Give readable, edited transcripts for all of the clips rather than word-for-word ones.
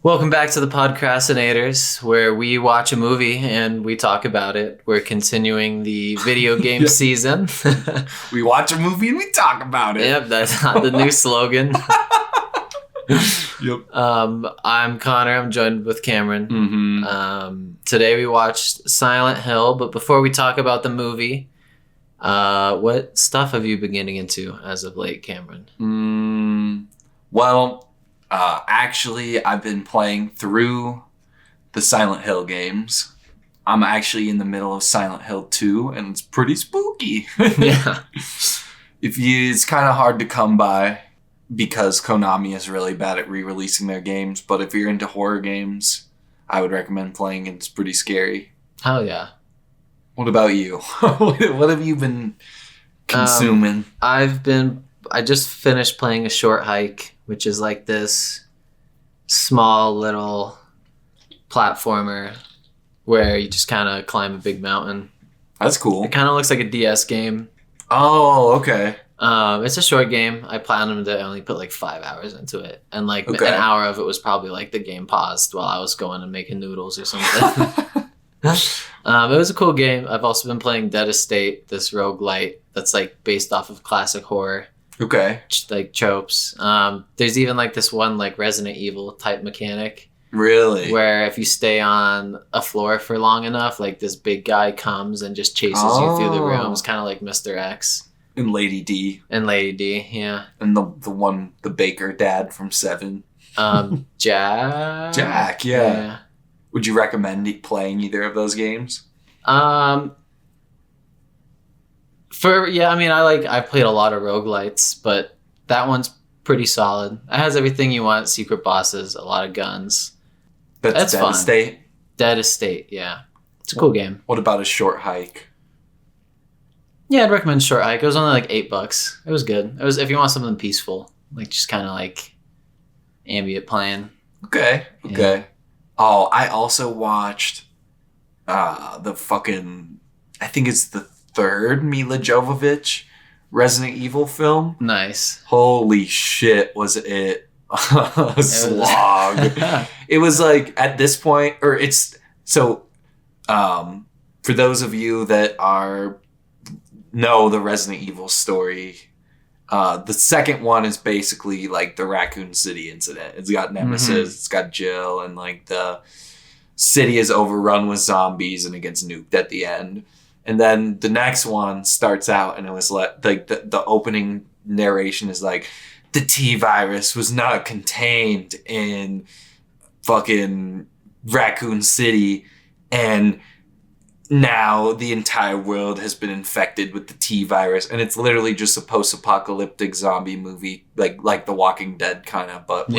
Welcome back to the Podcrastinators, where we watch a movie and we talk about it. We're continuing the video game season. We watch a movie and we talk about it. Yep, that's not the new slogan. Yep. I'm Connor. I'm joined with Cameron. Mm-hmm. Today we watched Silent Hill, but before we talk about the movie, what stuff have you been getting into as of late, Cameron? Actually, I've been playing through the Silent Hill games. I'm actually in the middle of Silent Hill 2, and it's pretty spooky. Yeah. It's kind of hard to come by because Konami is really bad at re-releasing their games. But if you're into horror games, I would recommend playing it. It's pretty scary. Hell yeah. What about you? What have you been consuming? I just finished playing A Short Hike, which is like this small little platformer where you just kind of climb a big mountain. That's cool. It kind of looks like a DS game. Oh, okay. It's a short game. I planned to only put like 5 hours into it. And like Okay. an hour of it was probably like the game paused while I was going and making noodles or something. It was a cool game. I've also been playing Dead Estate, this roguelite that's like based off of classic horror. Okay. Like tropes. There's even like this one like Resident Evil type mechanic Really? where if you stay on a floor for long enough, like this big guy comes and just chases you through the rooms, kind of like Mr. X And Lady D. and Lady D. Yeah. And the baker dad from Seven. Jack. Jack, yeah. Would you recommend playing either of those games? I played a lot of roguelites, but that one's pretty solid. It has everything you want, secret bosses, a lot of guns. That's Dead fun. Estate. Dead Estate, yeah. It's a cool game. What about A Short Hike? Yeah, I'd recommend Short Hike. It was only like $8. It was good. It was if you want something peaceful, like just kind of like ambient playing. Okay. Yeah. Oh, I also watched I think it's the third Mila Jovovich Resident Evil film. Nice. Holy shit, was it a slog. It was like at this point, or it's so for those of you that know the Resident Evil story, the second one is basically like the Raccoon City incident. It's got Nemesis, It's got Jill, and like the city is overrun with zombies and it gets nuked at the end. And then the next one starts out and it was like the opening narration is like, the T-virus was not contained in fucking Raccoon City, and now the entire world has been infected with the T-virus. And it's literally just a post-apocalyptic zombie movie, like The Walking Dead kind of, but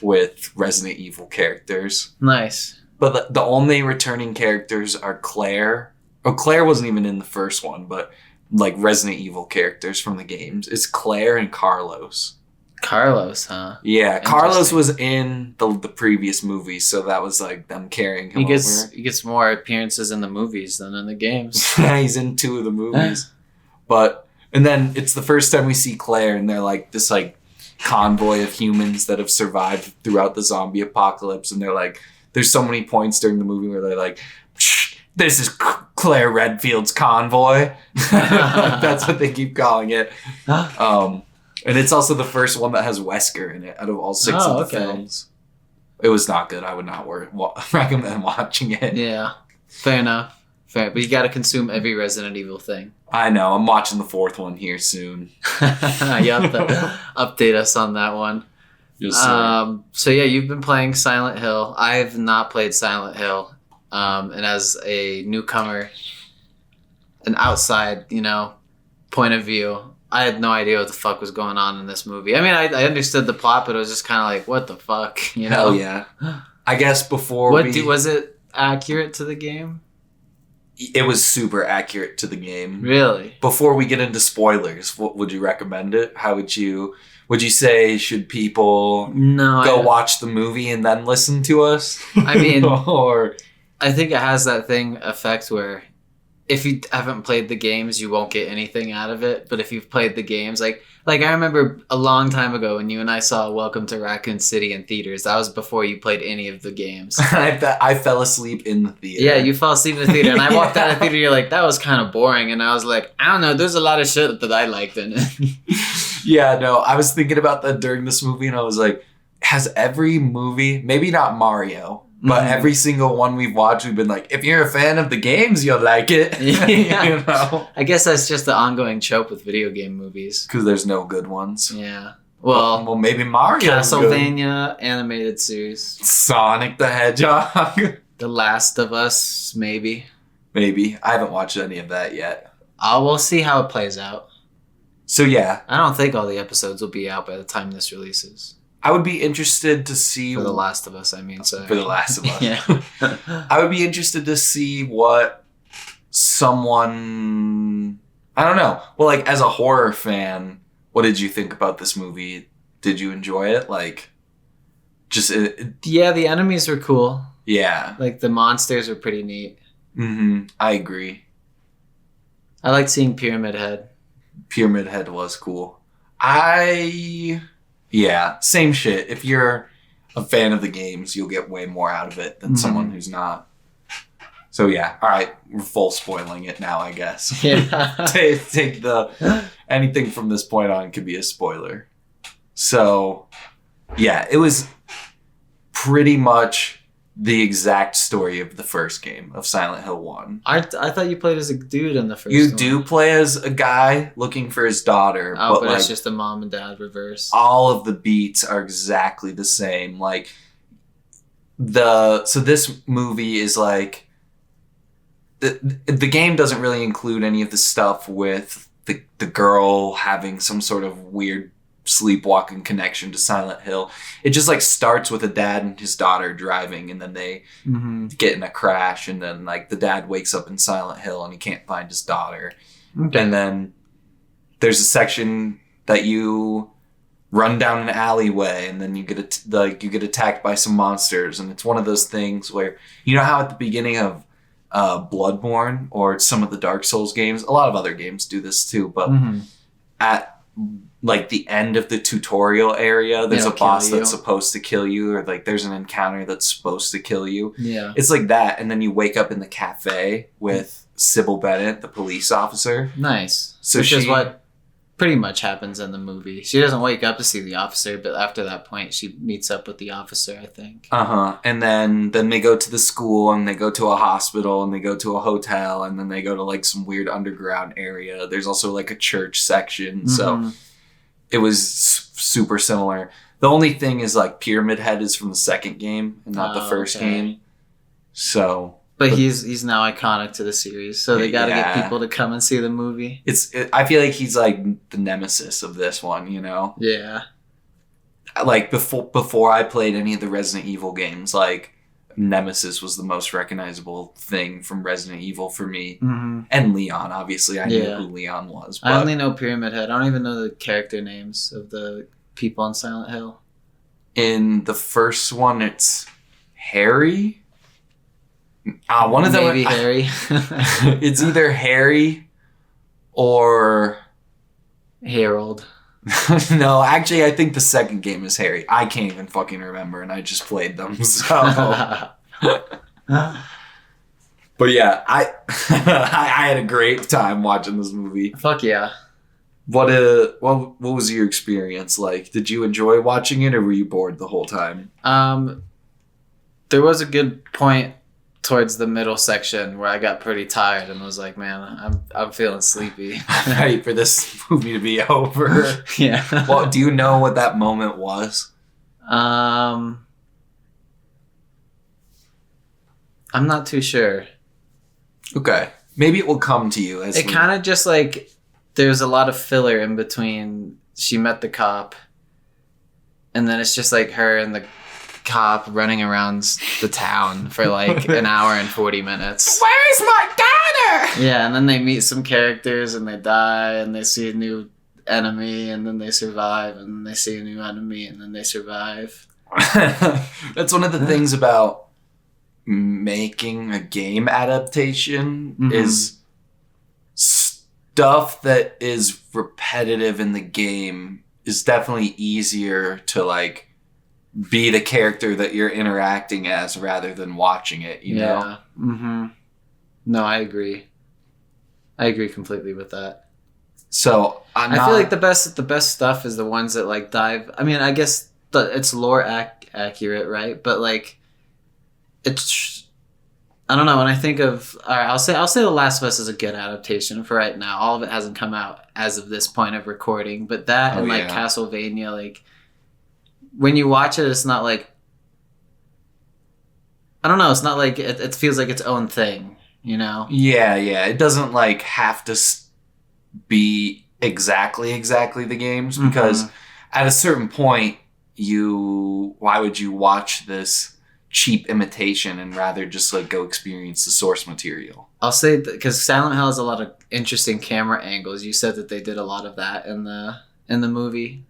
with Resident Evil characters. Nice. But the only returning characters are Claire. Oh, Claire wasn't even in the first one, but like Resident Evil characters from the games. It's Claire and Carlos. Carlos, huh? Yeah, Carlos was in the previous movie, so that was like them carrying him over. He gets more appearances in the movies than in the games. He's in 2 of the movies. And then it's the first time we see Claire, and they're like this like convoy of humans that have survived throughout the zombie apocalypse, and they're like, there's so many points during the movie where they're like, this is Claire Redfield's convoy. That's what they keep calling it. And it's also the first one that has Wesker in it out of all 6 of the films. It was not good. I would not recommend watching it. Yeah, fair enough. Fair, but you got to consume every Resident Evil thing. I know. I'm watching the 4th one here soon. You have to update us on that one. Yes, sir. So yeah, you've been playing Silent Hill. I've not played Silent Hill. And as a newcomer, an outside, point of view, I had no idea what the fuck was going on in this movie. I mean, I understood the plot, but it was just kind of like, what the fuck, Hell yeah. I guess before was it accurate to the game? It was super accurate to the game. Really? Before we get into spoilers, would you recommend it? How would you say, should people go watch the movie and then listen to us? I mean, or I think it has that effect where if you haven't played the games, you won't get anything out of it. But if you've played the games, like I remember a long time ago when you and I saw Welcome to Raccoon City in theaters. That was before you played any of the games. I fell asleep in the theater. Yeah, you fell asleep in the theater, and I walked out of the Yeah. theater. You're like, that was kind of boring, and I was like, I don't know. There's a lot of shit that I liked in it. Yeah, no, I was thinking about that during this movie, and I was like, has every movie, maybe not Mario, but Mhm. every single one we've watched, we've been like, if you're a fan of the games, you'll like it. Yeah. You know? I guess that's just the ongoing trope with video game movies. Because there's no good ones. Yeah. Well, Well, maybe Mario. Castlevania animated series, Sonic the Hedgehog. The Last of Us, maybe. Maybe. I haven't watched any of that yet. We'll see how it plays out. So yeah, I don't think all the episodes will be out by the time this releases. I would be interested to see For The Last of Us, I mean. Sorry. For The Last of Us. Yeah. I would be interested to see what someone, I don't know. Well, like as a horror fan, what did you think about this movie? Did you enjoy it? Like, just Yeah, the enemies were cool. yeah. Like, the monsters were pretty neat. I agree. I liked seeing Pyramid Head. Pyramid Head was cool. Yeah, same shit. If you're a fan of the games, you'll get way more out of it than someone who's not. So yeah, all right, we're full spoiling it now, I guess. Yeah. Take the anything from this point on could be a spoiler. So yeah, it was pretty much the exact story of the first game of Silent Hill 1. I thought you played as a dude in the first You one. do play as a guy looking for his daughter, Oh, but like, it's just a mom and dad reverse. all of the beats are exactly the same. Like so this movie is like the game doesn't really include any of the stuff with the girl having some sort of weird sleepwalking connection to Silent Hill. It just like starts with a dad and his daughter driving, and then they get in a crash, and then like the dad wakes up in Silent Hill and he can't find his daughter. Okay. And then there's a section that you run down an alleyway, and then you get attacked by some monsters, and it's one of those things where, you know how at the beginning of Bloodborne or some of the Dark Souls games, a lot of other games do this too, but at like the end of the tutorial area, there's a It'll kill boss you. that's supposed to kill you, or like there's an encounter that's supposed to kill you. Yeah. It's like that, and then you wake up in the cafe with Sybil Bennett, the police officer. Nice. So Which is she- what pretty much happens in the movie. She doesn't wake up to see the officer, but after that point, she meets up with the officer, I think. And then they go to the school, and they go to a hospital, and they go to a hotel, and then they go to like some weird underground area. There's also like a church section. So it was super similar. The only thing is like Pyramid Head is from the second game and not the first okay. game. So But he's now iconic to the series, so they got to Yeah. get people to come and see the movie. I feel like he's like the nemesis of this one, you know? Yeah. Like before I played any of the Resident Evil games, like Nemesis was the most recognizable thing from Resident Evil for me. And Leon, obviously. I knew Yeah. who Leon was. I But only know Pyramid Head. I don't even know the character names of the people in Silent Hill. in the first one, it's Harry. One of them. Maybe Harry. It's either Harry or Harold. no. Actually, I think the second game is Harry. I can't even fucking remember, and I just played them. So, but yeah, I I had a great time watching this movie. Fuck yeah. What was your experience like? Did you enjoy watching it, or were you bored the whole time? There was a good point towards the middle section where I got pretty tired and was like, man, I'm feeling sleepy. I'm ready for this movie to be over. Yeah. Well, do you know what that moment was? I'm not too sure. Okay, maybe it will come to you as It kind of just like there's a lot of filler in between. She met the cop, and then it's just like her and the cop running around the town for like an hour and 40 minutes. Where's my daughter? Yeah, and then they meet some characters and they die, and they see a new enemy, and then they survive, and then they see a new enemy, and then they survive. That's one of the things about making a game adaptation is stuff that is repetitive in the game is definitely easier to like be the character that you're interacting as rather than watching it, you know? Mm-hmm. No, I agree. I agree completely with that. So I feel like the best stuff is the ones that like dive. I mean, I guess it's lore accurate, right? But like, it's I don't know. When I think of, all right, I'll say The Last of Us is a good adaptation for right now. All of it hasn't come out as of this point of recording, but that and like Castlevania, like when you watch it, it's not like, I don't know. It's not like it feels like its own thing, you know? Yeah. It doesn't like have to be exactly the games because at a certain point, why would you watch this cheap imitation and rather just like go experience the source material? I'll say because Silent Hill has a lot of interesting camera angles. You said that they did a lot of that in the movie.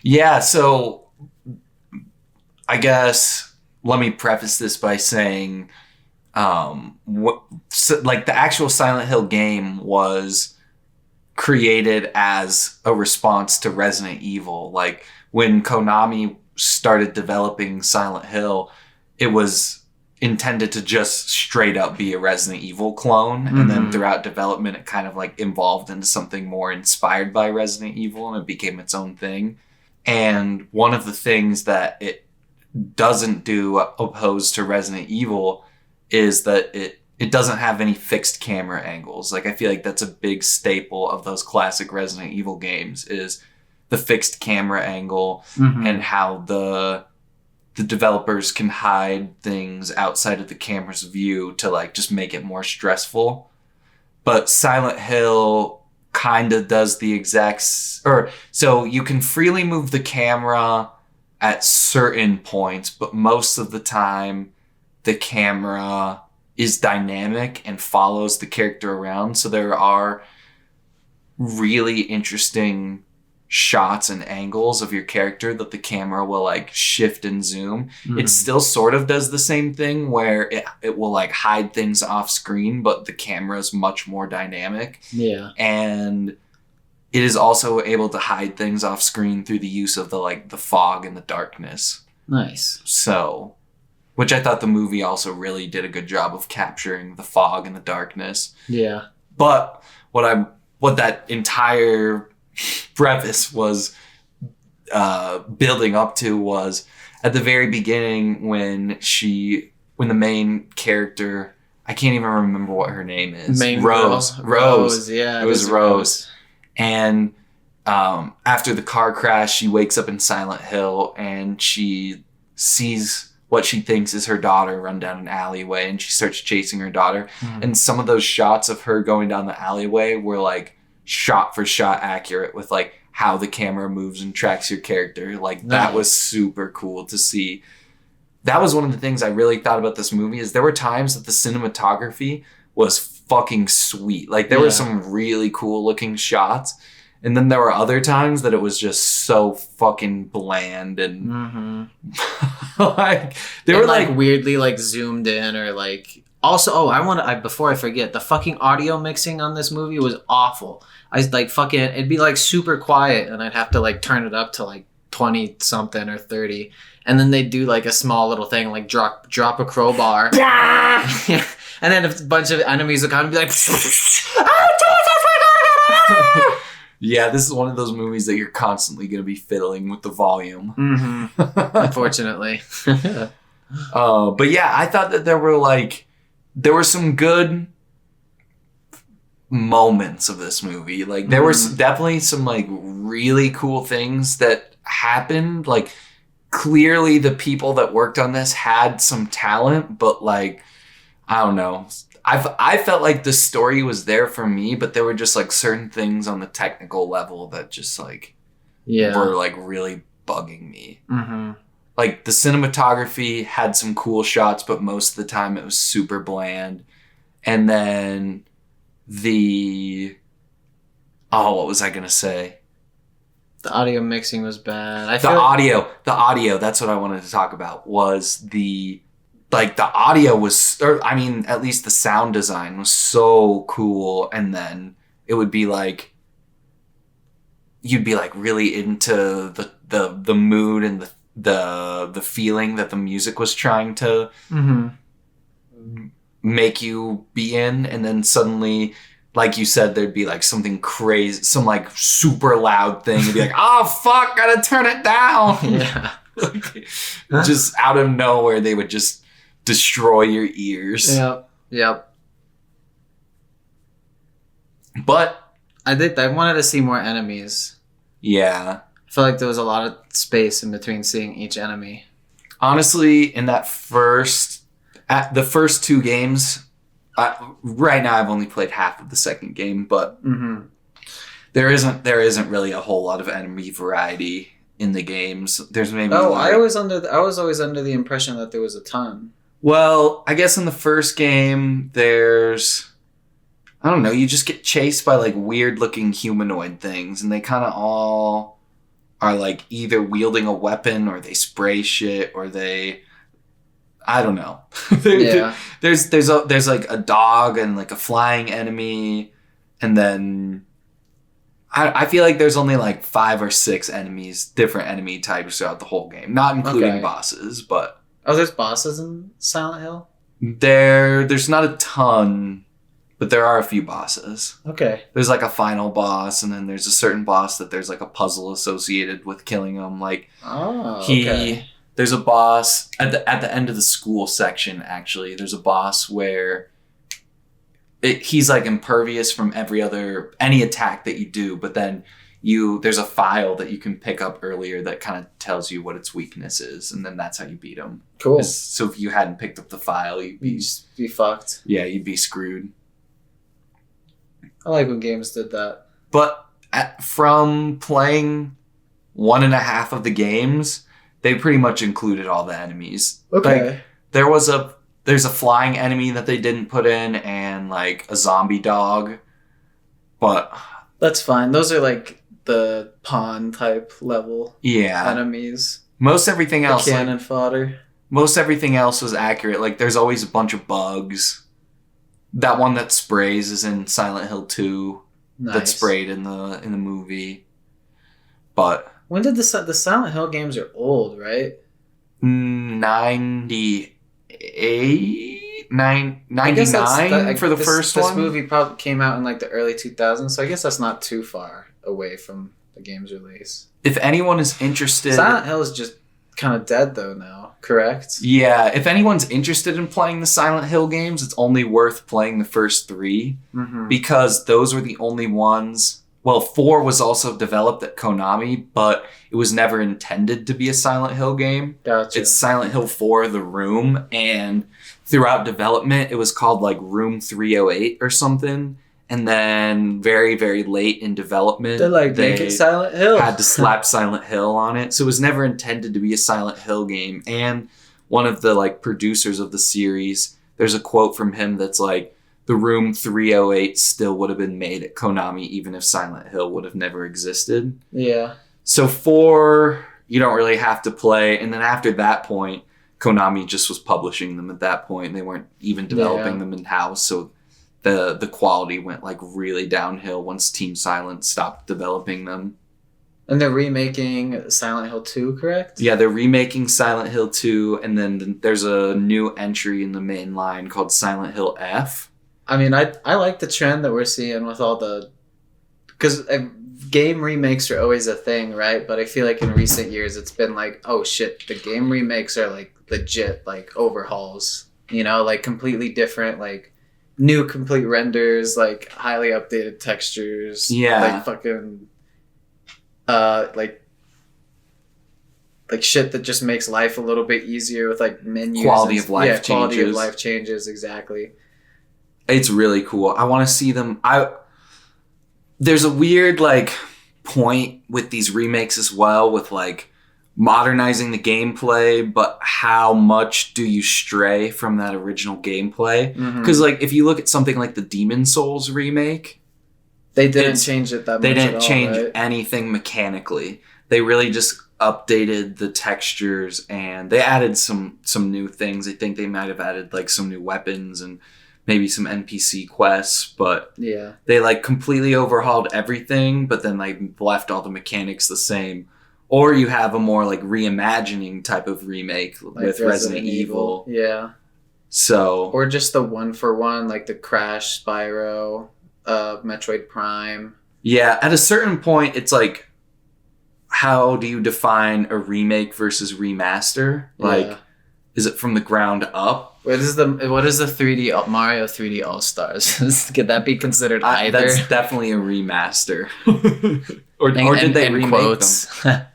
Yeah, so I guess let me preface this by saying, like the actual Silent Hill game was created as a response to Resident Evil. Like when Konami started developing Silent Hill, it was intended to just straight up be a Resident Evil clone. And then throughout development, it kind of like evolved into something more inspired by Resident Evil and it became its own thing. And one of the things that it doesn't do opposed to Resident Evil is that it doesn't have any fixed camera angles. Like I feel like that's a big staple of those classic Resident Evil games is the fixed camera angle and how the developers can hide things outside of the camera's view to like just make it more stressful. But Silent Hill kind of does the so you can freely move the camera at certain points, but most of the time the camera is dynamic and follows the character around. So there are really interesting shots and angles of your character that the camera will like shift and zoom. It still sort of does the same thing where it will like hide things off screen, but the camera is much more dynamic. Yeah. And it is also able to hide things off screen through the use of the fog and the darkness. Nice. So, which I thought the movie also really did a good job of capturing the fog and the darkness. Yeah. But what that entire preface was building up to was at the very beginning when the main character, I can't even remember what her name is. Rose. Yeah. It was Rose. And after the car crash, she wakes up in Silent Hill and she sees what she thinks is her daughter run down an alleyway, and she starts chasing her daughter. And some of those shots of her going down the alleyway were like shot for shot accurate with like how the camera moves and tracks your character. Like that was super cool to see. That was one of the things I really thought about this movie is there were times that the cinematography was fucking sweet. Like there were some really cool looking shots. And then there were other times that it was just so fucking bland and like they were like weirdly like zoomed in or like also before I forget, the fucking audio mixing on this movie was awful. I like fucking it'd be like super quiet and I'd have to like turn it up to like 20 something or 30 and then they'd do like a small little thing like drop a crowbar. And then a bunch of enemies would come and be like yeah, this is one of those movies that you're constantly going to be fiddling with the volume. Unfortunately. But yeah, I thought that there were some good moments of this movie. Like there were definitely some like really cool things that happened. Like clearly the people that worked on this had some talent, but like, I don't know. I felt like the story was there for me, but there were just like certain things on the technical level that just like were like really bugging me. Like the cinematography had some cool shots, but most of the time it was super bland. And then what was I gonna say? The audio mixing was bad. The audio. That's what I wanted to talk about. Was the audio was, at least the sound design was so cool, and then it would be like you'd be like really into the mood and the feeling that the music was trying to make you be in, and then suddenly, like you said, there'd be like something crazy, some like super loud thing. You'd be like, oh fuck, gotta turn it down. Yeah. Like, just out of nowhere, they would just destroy your ears. Yep. But I wanted to see more enemies. yeah, I feel like there was a lot of space in between seeing each enemy. honestly, in that at the first two games, right now I've only played half of the second game, but there isn't really a whole lot of enemy variety in the games. There's maybe I was always under the impression that there was a ton. Well, I guess in the first game there's, I don't know, you just get chased by like weird looking humanoid things, and they kind of all are like either wielding a weapon or they spray shit or they, I don't know. Yeah. There's like a dog and like a flying enemy, and then I feel like there's only like 5 or 6 different enemy types throughout the whole game, not including bosses. But there's bosses in Silent Hill? there's not a ton, but there are a few bosses. Okay. There's like a final boss, and then there's a certain boss that there's like a puzzle associated with killing him. Like there's a boss at the end of the school section. Actually, there's a boss where he's like impervious from any attack that you do, but then there's a file that you can pick up earlier that kind of tells you what its weakness is, and then that's how you beat him. Cool. So if you hadn't picked up the file, you'd be fucked. Yeah, you'd be screwed. I like when games did that. But from playing 1.5 of the games, they pretty much included all the enemies. Okay. Like, there's a flying enemy that they didn't put in, and like a zombie dog. But that's fine. Those are like the pawn type level enemies. Most everything else, cannon fodder. Most everything else was accurate. Like there's always a bunch of bugs. That one that sprays is in Silent Hill 2. Nice. That sprayed in the movie. But when did the Silent Hill games are old, right? 99 for the first one. This movie probably came out in like the early 2000s, so I guess that's not too far away from the game's release. If anyone is interested, Silent Hill is just kind of dead though now, correct? Yeah, if anyone's interested in playing the Silent Hill games, it's only worth playing the first 3 because those were the only ones. Well, 4 was also developed at Konami, but it was never intended to be a Silent Hill game. Gotcha. It's Silent Hill 4, The Room, and throughout development, it was called like Room 308 or something. And then very, very late in development, they make it Silent Hill. Had to slap Silent Hill on it. So it was never intended to be a Silent Hill game. And one of the like producers of the series, there's a quote from him that's like, the Room 308 still would have been made at Konami even if Silent Hill would have never existed. Yeah. So 4, you don't really have to play. And then after that point, Konami just was publishing them at that point. They weren't even developing them in-house. So the quality went like really downhill once Team Silent stopped developing them. And they're remaking Silent Hill 2, correct? Yeah, they're remaking Silent Hill 2. And then there's a new entry in the main line called Silent Hill F. I mean, I like the trend that we're seeing with all the... Because game remakes are always a thing, right? But I feel like in recent years, it's been like, oh shit, the game remakes are like legit, like overhauls. You know, like completely different, like new complete renders, like highly updated textures. Yeah. Like fucking... like shit that just makes life a little bit easier with like menus. Quality of life changes. Quality of life changes, exactly. It's really cool. I want to see them. There's a weird like point with these remakes as well, with like modernizing the gameplay, but how much do you stray from that original gameplay? Because like if you look at something like the Demon Souls remake, they didn't change it that much. They didn't at all, change right? anything mechanically. They really just updated the textures and they added some new things. I think they might have added like some new weapons and maybe some NPC quests, but Yeah. they like completely overhauled everything, but then like left all the mechanics the same. Or you have a more like reimagining type of remake Like with Resident Evil. Yeah. So Or just the 1-for-1, like the Crash, Spyro, Metroid Prime. yeah, at a certain point, it's like, how do you define a remake versus remaster? Like, Yeah. is it from the ground up? What is the 3D Mario 3D All Stars? Could that be considered either? That's definitely a remaster. or did they remake them?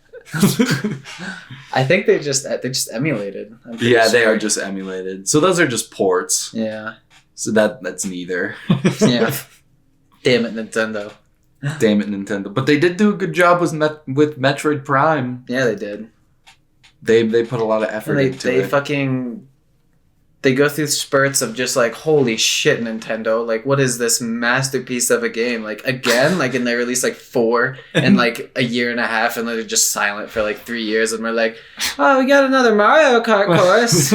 I think they just emulated. I'm pretty Yeah, they sure. are just emulated. So those are just ports. Yeah. So that's neither. Yeah. Damn it, Nintendo. Damn it, Nintendo. But they did do a good job with Metroid Prime. Yeah, they did. They put a lot of effort And into it. They go through spurts of just like, holy shit, Nintendo, like what is this masterpiece of a game? Like again, like, and they released like 4 in like a year and a half, and then they're just silent for like 3 years, and we're like, oh, we got another Mario Kart course.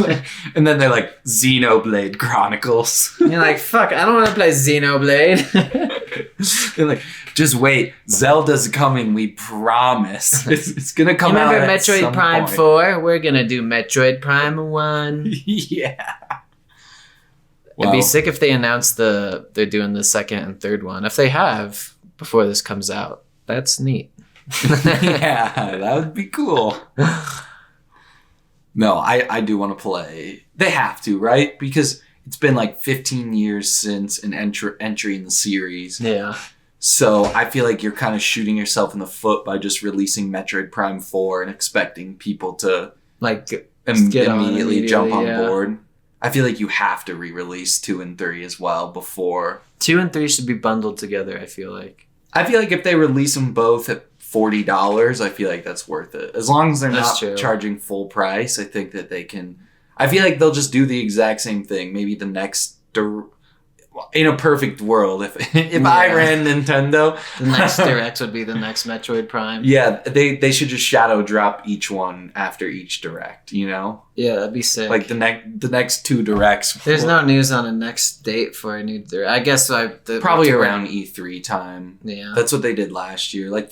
And then they're like Xenoblade Chronicles. And you're like, fuck, I don't want to play Xenoblade. They're like, just wait, Zelda's coming, we promise. It's gonna come out. Remember at Metroid some Prime point. 4? We're gonna do Metroid Prime 1. Yeah. It'd be Well, sick if they announced they're doing the second and third one. If they have before this comes out, that's neat. yeah, that would be cool. No, I do want to play. They have to, right? Because it's been like 15 years since an entry in the series. Yeah. So I feel like you're kind of shooting yourself in the foot by just releasing Metroid Prime 4 and expecting people to Like immediately jump on yeah. board. I feel like you have to re-release 2 and 3 as well before. 2 and 3 should be bundled together, I feel like. I feel like if they release them both at $40, I feel like that's worth it. As long as they're That's not true. charging full price, I think that they can. I feel like they'll just do the exact same thing. Maybe the next, in a perfect world, if I Yeah. ran Nintendo, The next Direct would be the next Metroid Prime. yeah, they should just shadow drop each one after each direct. You know, Yeah, that'd be sick. like the next 2 directs. There's no news on a next date for a new Direct. I guess Probably around E3 time. Yeah. That's what they did last year. Like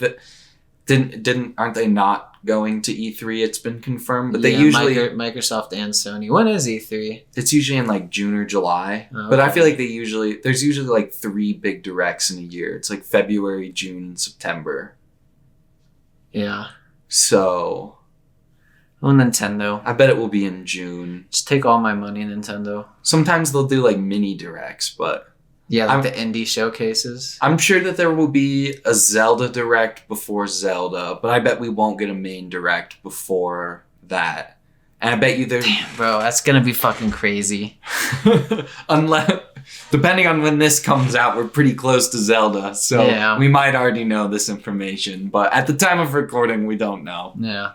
aren't they not going to E3? It's been confirmed, but they usually Microsoft and Sony. When is E3? it's usually in like June or July. Oh, But I okay. feel like there's usually like 3 big directs in a year. It's like February, June, and September. Yeah. So Oh, Nintendo. I bet it will be in June. Just take all my money, Nintendo. Sometimes they'll do like mini directs, but Yeah, like the indie showcases. I'm sure that there will be a Zelda direct before Zelda, but I bet we won't get a main direct before that. And I bet you there's Bro, that's gonna be fucking crazy. unless depending on when this comes out, we're pretty close to Zelda, so Yeah. we might already know this information. But at the time of recording, we don't know. Yeah.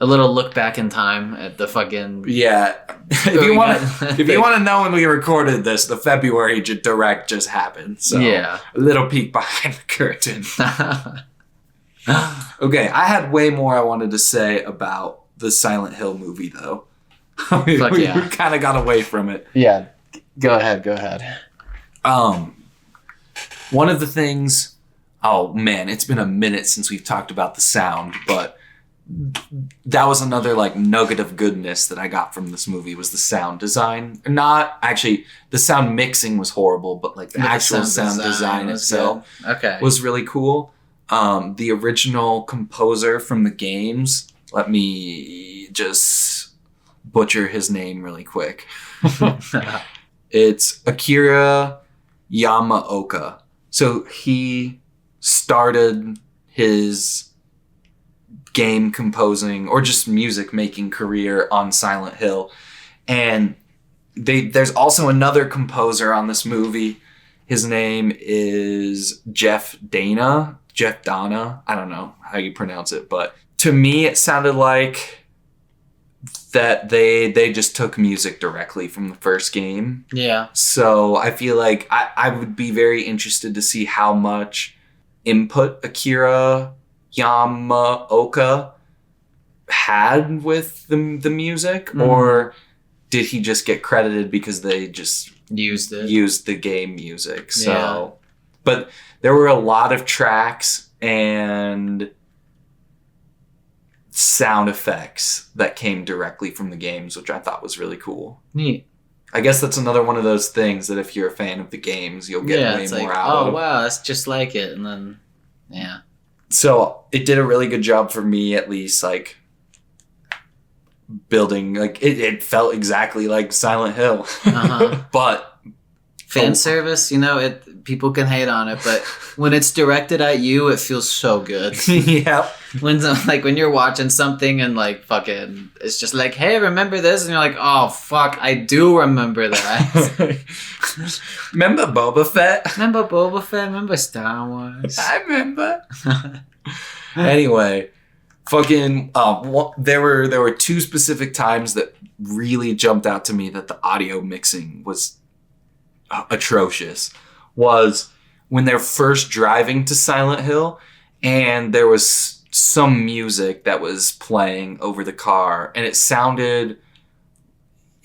A little look back in time at the fucking... Yeah, if you want to know when we recorded this, the February direct just happened. So Yeah. a little peek behind the curtain. Okay, I had way more I wanted to say about the Silent Hill movie, though. we yeah. kind of got away from it. Yeah. Go ahead. One of the things, oh man, it's been a minute since we've talked about the sound, but that was another like nugget of goodness that I got from this movie was the sound design. Not actually, the sound mixing was horrible, but like the actual sound design was itself good. Okay. was really cool. The original composer from the games, let me just butcher his name really quick. It's Akira Yamaoka. So he started his game composing or just music making career on Silent Hill. And there's also another composer on this movie. His name is Jeff Dana. I don't know how you pronounce it, but to me it sounded like that they just took music directly from the first game. Yeah. So I feel like I would be very interested to see how much input Akira Yamaoka had with the music, or did he just get credited because they just Used it. used the game music? So, Yeah. but there were a lot of tracks and sound effects that came directly from the games, which I thought was really cool. Neat. I guess that's another one of those things that if you're a fan of the games, you'll get way it's more like, out oh of. wow, that's just like it, and then yeah. So it did a really good job for me, at least, like building, like it felt exactly like Silent Hill. Uh-huh. But Fan service, people can hate on it, but when it's directed at you, it feels so good. yeah. When you're watching something and like fucking, it's just like, hey, remember this? And you're like, oh fuck, I do remember that. Remember Boba Fett? Remember Boba Fett? Remember Star Wars? I remember. Anyway, fucking, there were two specific times that really jumped out to me that the audio mixing was atrocious. Was when they're first driving to Silent Hill and there was some music that was playing over the car and it sounded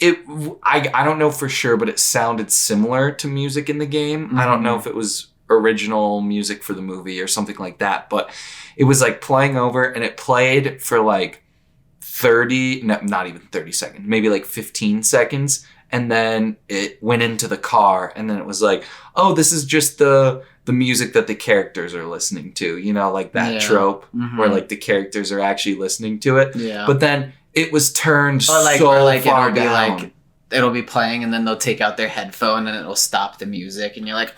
I don't know for sure, but it sounded similar to music in the game. Mm-hmm. I don't know if it was original music for the movie or something like that, but it was like playing over and it played for like 30, no, not even 30 seconds, maybe like 15 seconds. And then it went into the car and then it was like, oh, this is just the music that the characters are listening to, like that trope where like the characters are actually listening to it. Yeah. But then it was turned so far it'll be down. like, it'll be playing and then they'll take out their headphone and it'll stop the music and you're like,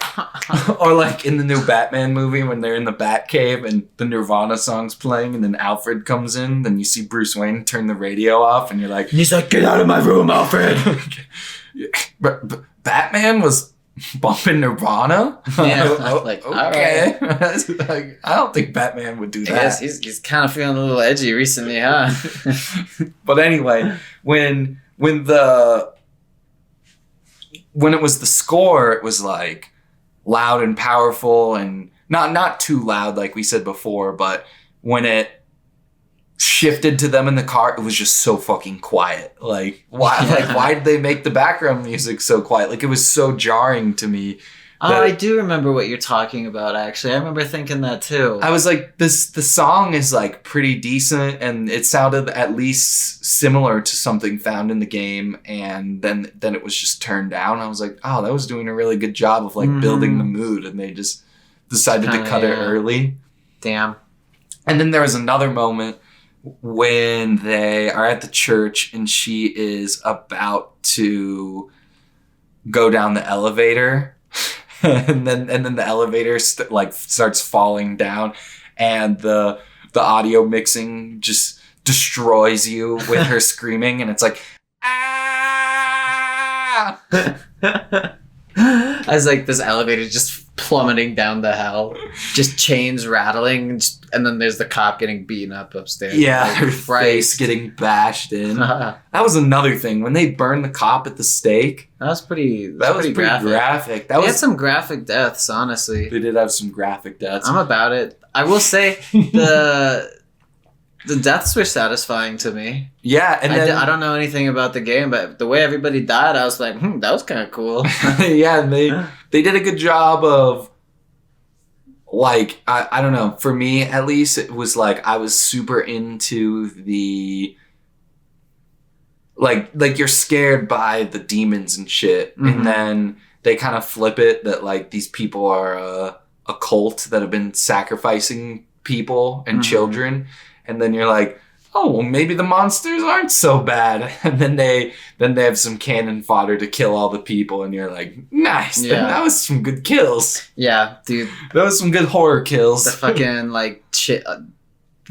or like in the new Batman movie when they're in the Batcave and the Nirvana song's playing and then Alfred comes in, then you see Bruce Wayne turn the radio off and you're like, he's like, get out of my room, Alfred. But Batman was bumping Nirvana? Yeah. Like, okay. all right. Like, I don't think Batman would do that. I guess he's kind of feeling a little edgy recently, huh? But anyway, when it was the score, it was like loud and powerful and not too loud like we said before, but when it shifted to them in the car, it was just so fucking quiet. Like why did they make the background music so quiet? Like it was so jarring to me. I do remember what you're talking about, actually. I remember thinking that too. I was like, the song is like pretty decent and it sounded at least similar to something found in the game, and then it was just turned down. I was like, oh, that was doing a really good job of like building the mood, and they just decided to cut it early. Damn. And then there was another moment when they are at the church and she is about to go down the elevator. and then the elevator starts falling down, and the audio mixing just destroys you with her screaming, and it's like, ah! As like this elevator just plummeting down the hell, just chains rattling, and then there's the cop getting beaten up upstairs. Yeah, like, her face getting bashed in. That was another thing when they burned the cop at the stake. That was pretty graphic. They had some graphic deaths, honestly. They did have some graphic deaths. I'm about it. I will say the deaths were satisfying to me. Yeah, and then I don't know anything about the game, but the way everybody died, I was like, that was kind of cool. Yeah, and they did a good job of, like, I don't know, for me at least, it was like I was super into the like you're scared by the demons and shit, and then they kind of flip it that like these people are a cult that have been sacrificing people and children. And then you're like, oh, well, maybe the monsters aren't so bad. And then they have some cannon fodder to kill all the people. And you're like, nice. Yeah. That was some good kills. Yeah, dude. That was some good horror kills. The fucking, like,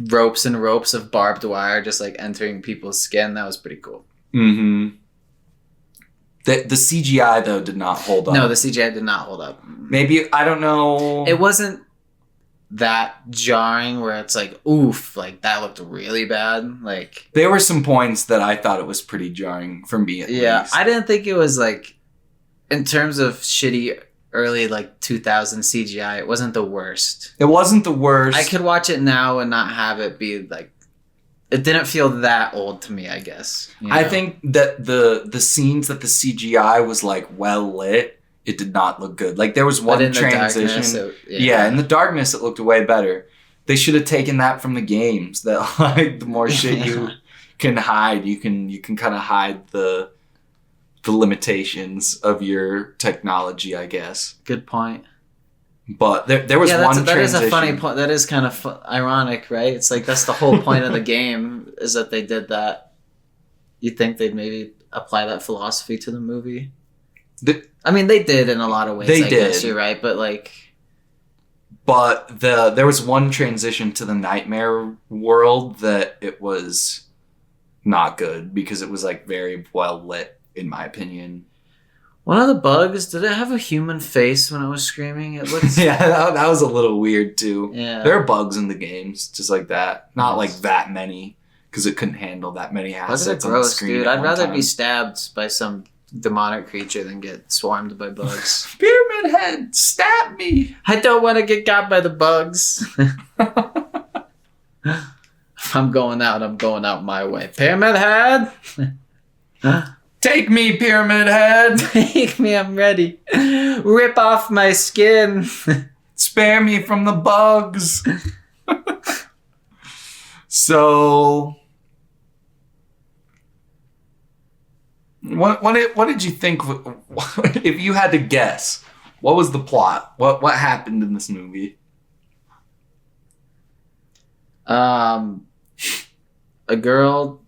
ropes and ropes of barbed wire just, like, entering people's skin. That was pretty cool. Mm-hmm. The CGI, though, did not hold up. No, the CGI did not hold up. Maybe, I don't know. It wasn't that jarring where it's like, oof, like that looked really bad. Like there were some points that I thought it was pretty jarring for me at least. I didn't think it was like, in terms of shitty early like 2000 CGI, it wasn't the worst. It wasn't the worst. I could watch it now and not have it be like it didn't feel that old to me, I guess. I think that the scenes that the CGI was like well lit, it did not look good. Like there was one transition. In the darkness it looked way better. They should have taken that from the games. That like the more shit you can hide, you can kind of hide the limitations of your technology, I guess. Good point. But there was one transition. That is a funny point. That is kind of ironic, right? It's like that's the whole point of the game is that they did that. You think they'd maybe apply that philosophy to the movie? I mean, they did in a lot of ways. I guess you're right, but like. But there was one transition to the nightmare world that it was not good because it was like very well lit, in my opinion. One of the bugs, did it have a human face when it was screaming? It looked that was a little weird too. Yeah. There are bugs in the games just like that. Not like that many because it couldn't handle that many assets on the screen. Dude. I'd rather be stabbed by some demonic creature than get swarmed by bugs. Pyramid Head, stab me! I don't want to get got by the bugs. If I'm going out my way. Pyramid Head! Take me, Pyramid Head! Take me, I'm ready. Rip off my skin. Spare me from the bugs. So, what did you think? If you had to guess, what was the plot? What happened in this movie? A girl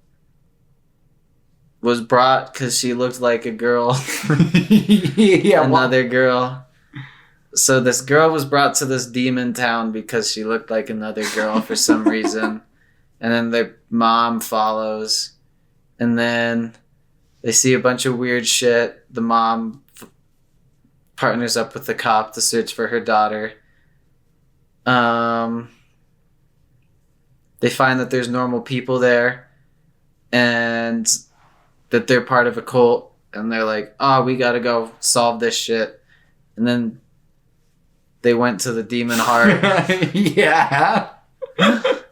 was brought because she looked like a girl. Another girl. So this girl was brought to this demon town because she looked like another girl for some reason. And then their mom follows. And then they see a bunch of weird shit. The mom partners up with the cop to search for her daughter. They find that there's normal people there. And that they're part of a cult, and they're like, oh, we gotta go solve this shit. And then they went to the demon heart. Yeah.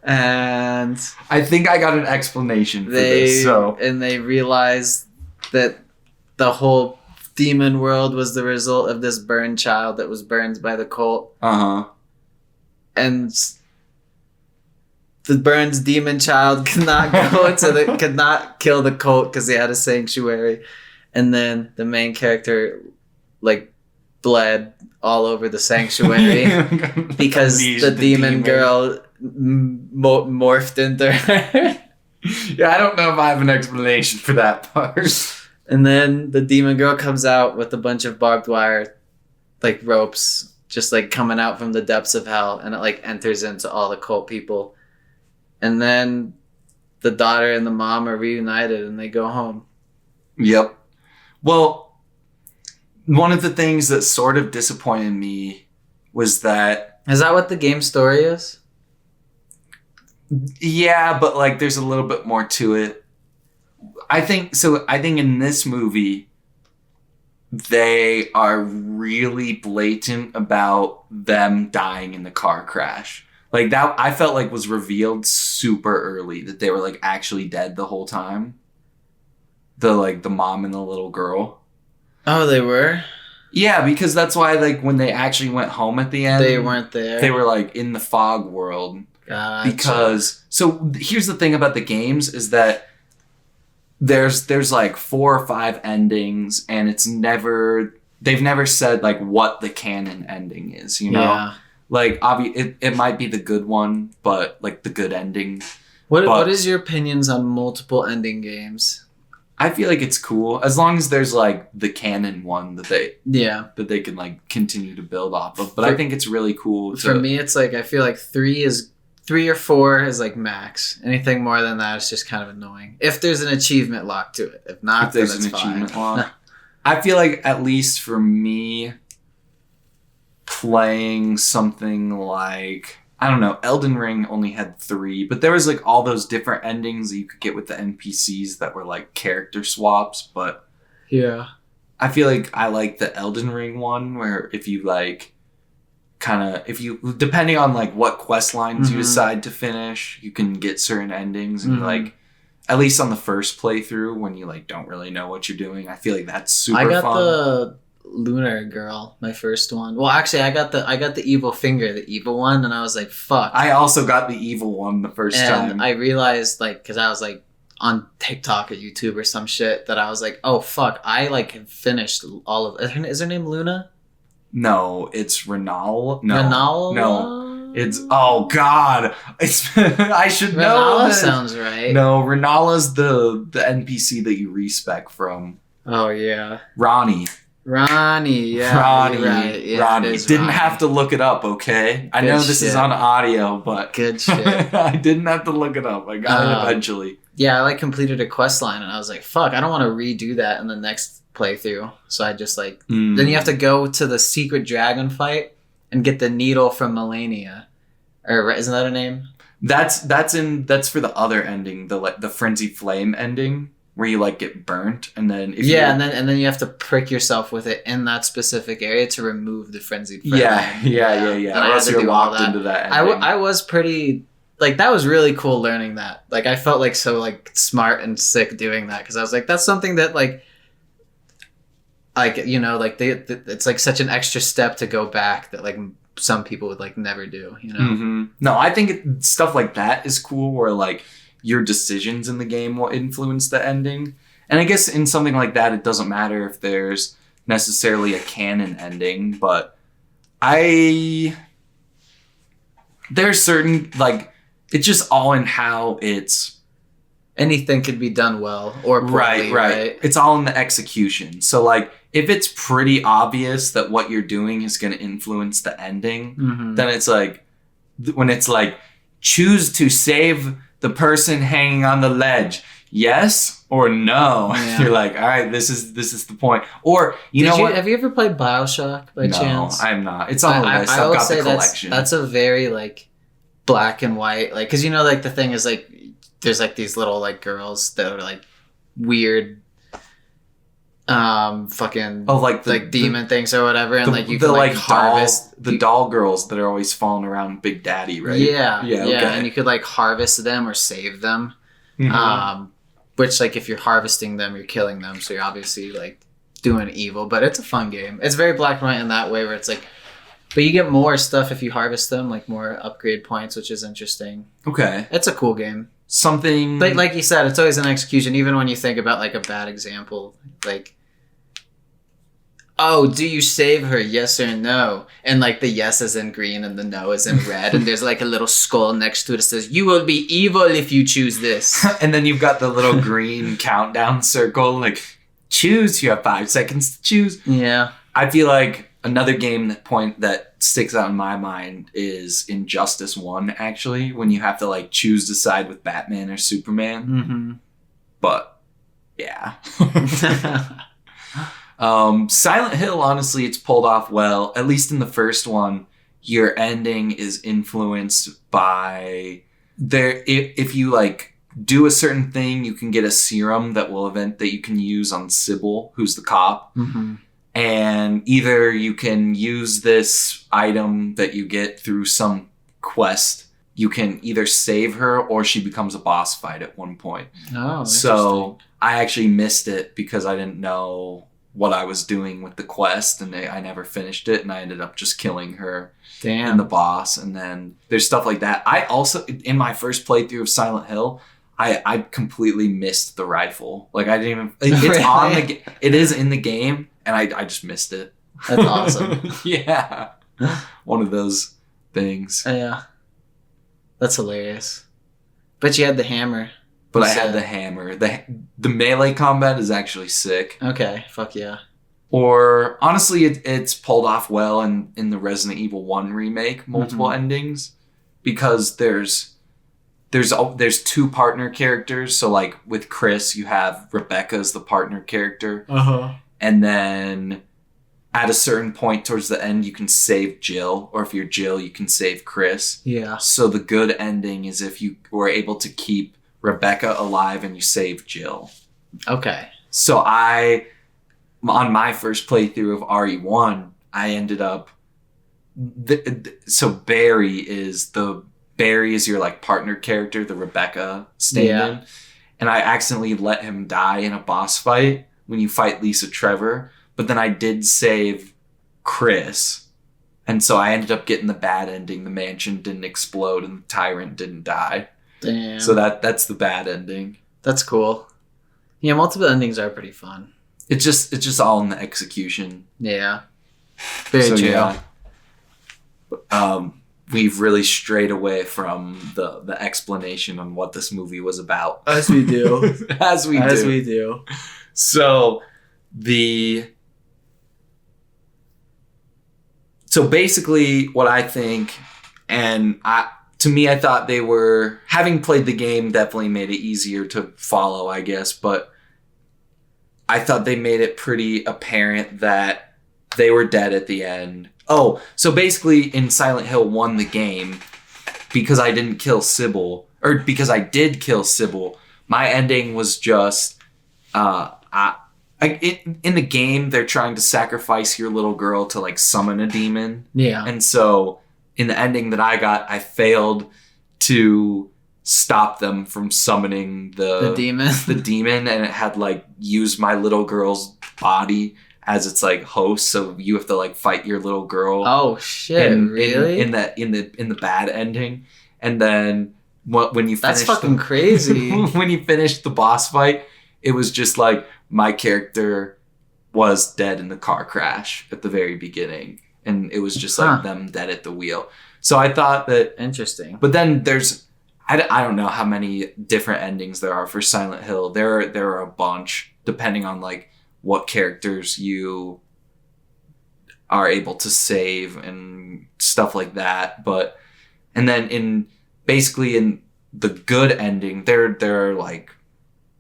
And I think I got an explanation for this. So. And they realized that the whole demon world was the result of this burned child that was burned by the cult. Uh-huh. And the Burns demon child could not could not kill the cult because they had a sanctuary, and then the main character like bled all over the sanctuary because the demon girl morphed into her. Yeah, I don't know if I have an explanation for that part. And then the demon girl comes out with a bunch of barbed wire, like ropes, just like coming out from the depths of hell, and it like enters into all the cult people. And then the daughter and the mom are reunited and they go home. Yep. Well, one of the things that sort of disappointed me was that... Is that what the game story is? Yeah, but like there's a little bit more to it. I think in this movie, they are really blatant about them dying in the car crash. Like that, I felt like was revealed super early that they were like actually dead the whole time. The mom and the little girl. Oh, they were? Yeah, because that's why like when they actually went home at the end, they weren't there. They were like in the fog world. Gotcha. Because so here's the thing about the games is that there's like 4 or 5 endings, and they've never said like what the canon ending is. You know. Yeah. Like, it might be the good one, but, like, the good ending. What is your opinions on multiple ending games? I feel like it's cool. As long as there's, like, the canon one that they can, like, continue to build off of. But I think it's really cool. For me, it's, like, I feel like 3 or 4 is, like, max. Anything more than that is just kind of annoying. If there's an achievement lock to it. If not, then it's fine. If there's an achievement lock. I feel like, at least for me... playing something like, I don't know, Elden Ring only had 3, but there was like all those different endings that you could get with the NPCs that were like character swaps, but yeah, I feel like I like the Elden Ring one where if you like kind of, if you, depending on like what quest lines you Mhm. decide to finish, you can get certain endings, and Mhm. like, at least on the first playthrough when you like don't really know what you're doing, I feel like that's super I got fun. the lunar girl, my first one. Well, actually, I got the evil finger, the evil one, and I was like, fuck. I also got the evil one the first and time. I realized, like, because I was like on TikTok or YouTube or some shit, that I was like, oh fuck, I like have finished all of. Is her name Luna? No, it's Renal. No, Renala? no, it's oh god, it's I should know. Renala This. sounds right. No, Renala's the NPC that you respec from. Oh yeah, Ronnie. Yeah, Ronnie. you're right. Yeah, Ronnie. it is Didn't Ronnie. have to look it up, okay? I Good know this is shit. on audio, but Good shit. I didn't have to look it up. I got it eventually. Yeah, I like completed a quest line, and I was like, fuck, I don't want to redo that in the next playthrough. So I just like then you have to go to the secret dragon fight and get the needle from Melania, or isn't that a name? That's for the other ending, the frenzy flame ending, where you like get burnt, and then if and then you have to prick yourself with it in that specific area to remove the frenzied flame. Yeah. Then I had Unless to you're do all locked that. into that I ending. was pretty like that was really cool learning that. Like I felt like so like smart and sick doing that because I was like that's something that like you know like it's like such an extra step to go back that like some people would like never do, you know. Mm-hmm. No, I think stuff like that is cool where like your decisions in the game will influence the ending. And I guess in something like that it doesn't matter if there's necessarily a canon ending, but there's certain like it's just all in how it's Anything could be done well or poorly, right? It's all in the execution. So like if it's pretty obvious that what you're doing is going to influence the ending, then it's like when it's like choose to save the person hanging on the ledge, yes or no. Yeah. You're like, all right, this is the point. Or have you ever played BioShock by chance? No, I'm not. It's on the list. I've got the collection. That's a very like black and white, like because you know like the thing is like there's like these little like girls that are like weird fucking like demon things or whatever, and like you can like harvest the doll girls that are always falling around Big Daddy, right? Yeah, okay. And you could like harvest them or save them. Which like if you're harvesting them you're killing them, so you're obviously like doing evil, but it's a fun game. It's very black and white in that way where it's like but you get more stuff if you harvest them, like more upgrade points, which is interesting. Okay, it's a cool game. Something but like you said, it's always an execution. Even when you think about like a bad example, like, oh, do you save her? Yes or no? And like the yes is in green and the no is in red, and there's like a little skull next to it that says, "You will be evil if you choose this." And then you've got the little green countdown circle, like choose. You have 5 seconds to choose. Yeah, I feel like another game that sticks out in my mind is Injustice 1, actually, when you have to like choose to side with Batman or Superman. But yeah. Silent Hill, honestly, it's pulled off well. At least in the first one, your ending is influenced by if you like do a certain thing, you can get a serum that you can use on Sybil, who's the cop. And either you can use this item that you get through some quest. You can either save her or she becomes a boss fight at one point. Oh, so I actually missed it because I didn't know what I was doing with the quest, and I never finished it, and I ended up just killing her and the boss. And then there's stuff like that. I also, in my first playthrough of Silent Hill, I completely missed the rifle. Like I didn't even. It's it is in the game. And I just missed it. That's awesome. Yeah. One of those things. Yeah. That's hilarious. But you had the hammer. But I had the hammer. The melee combat is actually sick. Okay. Fuck yeah. Or honestly, it's pulled off well in the Resident Evil 1 remake, multiple endings. Because there's 2 partner characters. So like with Chris, you have Rebecca as the partner character. And then at a certain point towards the end, you can save Jill. Or if you're Jill, you can save Chris. Yeah. So the good ending is if you were able to keep Rebecca alive and you save Jill. Okay. So on my first playthrough of RE1, I ended up so Barry is your like partner character, the Rebecca stand-in, and I accidentally let him die in a boss fight when you fight Lisa Trevor, but then I did save Chris, and so I ended up getting the bad ending. The mansion didn't explode and the tyrant didn't die. Damn. So that's the bad ending. That's cool. Yeah, multiple endings are pretty fun. It's just all in the execution. Yeah. Very true. Yeah. We've really strayed away from the explanation on what this movie was about. As we do. As we do. So basically what I think, and to me, I thought they were, having played the game definitely made it easier to follow, I guess, but I thought they made it pretty apparent that they were dead at the end. Oh, so basically in Silent Hill 1, the game, because I didn't kill Sybil, or because I did kill Sybil, my ending was just, in the game, they're trying to sacrifice your little girl to like summon a demon. Yeah. And so in the ending that I got, I failed to stop them from summoning the demon, and it had like used my little girl's body as its like host, so you have to like fight your little girl. Oh shit! Really? In the bad ending, and then when you finish, that's fucking crazy. When you finish the boss fight, it was just like my character was dead in the car crash at the very beginning, and it was just like them dead at the wheel. So I thought that interesting. But then there's I don't know how many different endings there are for Silent Hill. There are a bunch depending on like what characters you are able to save and stuff like that. But and then in the good ending, there are like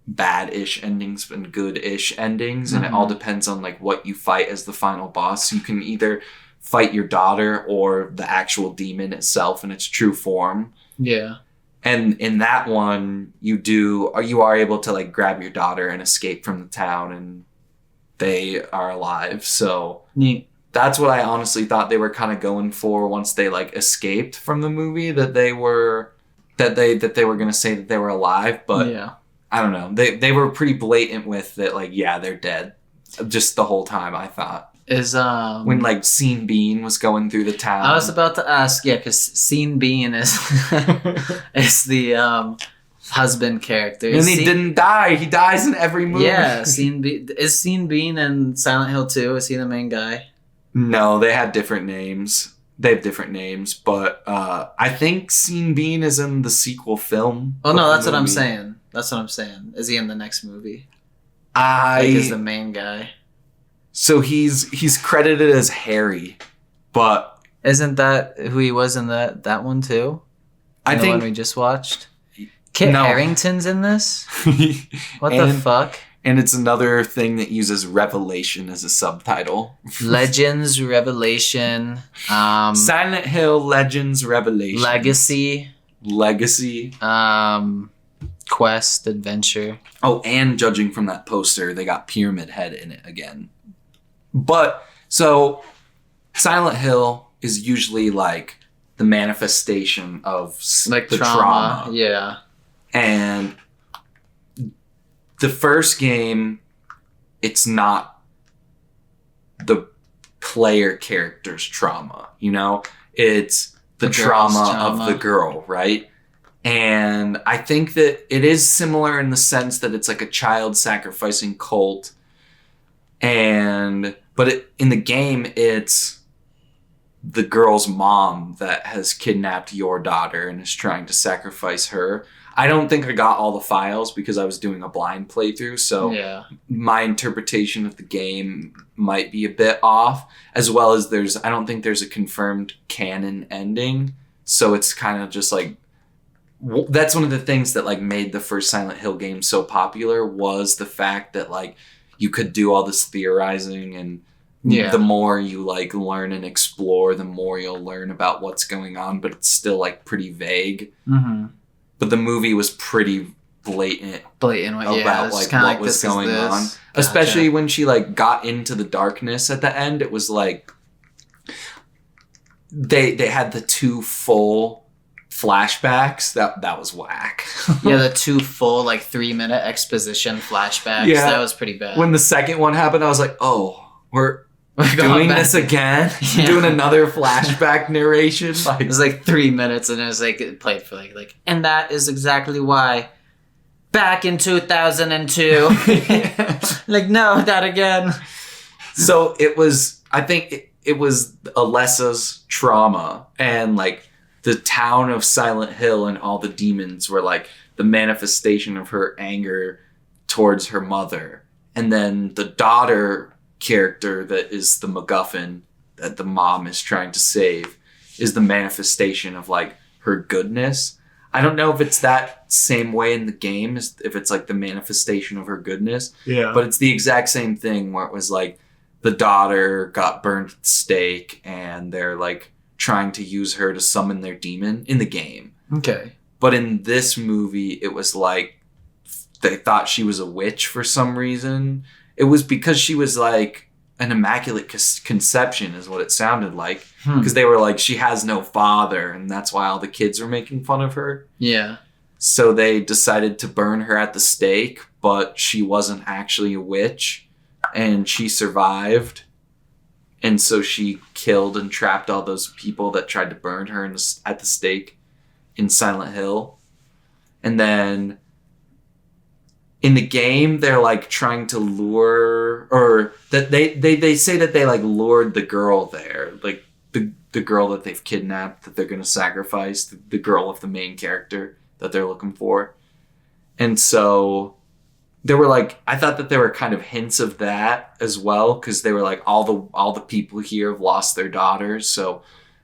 bad-ish endings and good-ish endings, and it all depends on like what you fight as the final boss. You can either fight your daughter or the actual demon itself in its true form. Yeah. And in that one, you are able to like grab your daughter and escape from the town, and they are alive. So neat. That's what I honestly thought they were kind of going for once they like escaped from the movie, that they were going to say that they were alive, but yeah. I don't know. They were pretty blatant with that, like, yeah, they're dead. Just the whole time, I thought. When like Scene Bean was going through the town. I was about to ask, yeah, because Scene Bean is the husband character. And he didn't die. He dies in every movie. Yeah, Scene Bean in Silent Hill 2? Is he the main guy? No, they had different names. They have different names, but I think Scene Bean is in the sequel film. Oh no, that's what I'm saying. That's what I'm saying. Is he in the next movie? Is the main guy. So he's credited as Harry, but isn't that who he was in that one too? I think the one we just watched. Kit Harington's in this? What the fuck? And it's another thing that uses Revelation as a subtitle. Legends, Revelation. Silent Hill, Legends, Revelation. Legacy. Quest, Adventure. Oh, and judging from that poster, they got Pyramid Head in it again. But, so, Silent Hill is usually like the manifestation of like the trauma. Yeah. And the first game, it's not the player character's trauma, you know? It's the trauma of the girl, right? And I think that it is similar in the sense that it's like a child sacrificing cult. But in the game, it's the girl's mom that has kidnapped your daughter and is trying to sacrifice her. I don't think I got all the files because I was doing a blind playthrough, so my interpretation of the game might be a bit off, as well as I don't think there's a confirmed canon ending, so it's kind of just like, that's one of the things that like made the first Silent Hill game so popular, was the fact that like you could do all this theorizing, and the more you like learn and explore, the more you'll learn about what's going on, but it's still like pretty vague. Mm-hmm. But the movie was pretty blatant about like what was going on. Gotcha. Especially when she like got into the darkness at the end. It was like they had the 2 full flashbacks. That was whack. Yeah, the 2 full like 3-minute exposition flashbacks. Yeah. That was pretty bad. When the second one happened, I was like, oh, we're doing this again? Yeah. Doing another flashback narration? It was like 3 minutes, and it was like it played for like, and that is exactly why. Back in 2002. Like, no, that again. So it was, I think it was Alessa's trauma, and like the town of Silent Hill and all the demons were like the manifestation of her anger towards her mother. And then the daughter character that is the MacGuffin that the mom is trying to save is the manifestation of like her goodness. I don't know if it's that same way in the game, if it's like the manifestation of her goodness. Yeah. But it's the exact same thing where it was like the daughter got burned at the stake and they're like trying to use her to summon their demon in the game. Okay. But in this movie, it was like they thought she was a witch for some reason. It was because she was like an immaculate conception is what it sounded like. Because they were like, she has no father, and that's why all the kids were making fun of her. Yeah. So they decided to burn her at the stake, but she wasn't actually a witch, and she survived. And so she killed and trapped all those people that tried to burn her at the stake in Silent Hill. And then in the game, they're like trying to lure, or that they say that they like lured the girl there, like the girl that they've kidnapped, that they're going to sacrifice, the girl of the main character that they're looking for. And so there were like, I thought that there were kind of hints of that as well, because they were like, all the people here have lost their daughters, so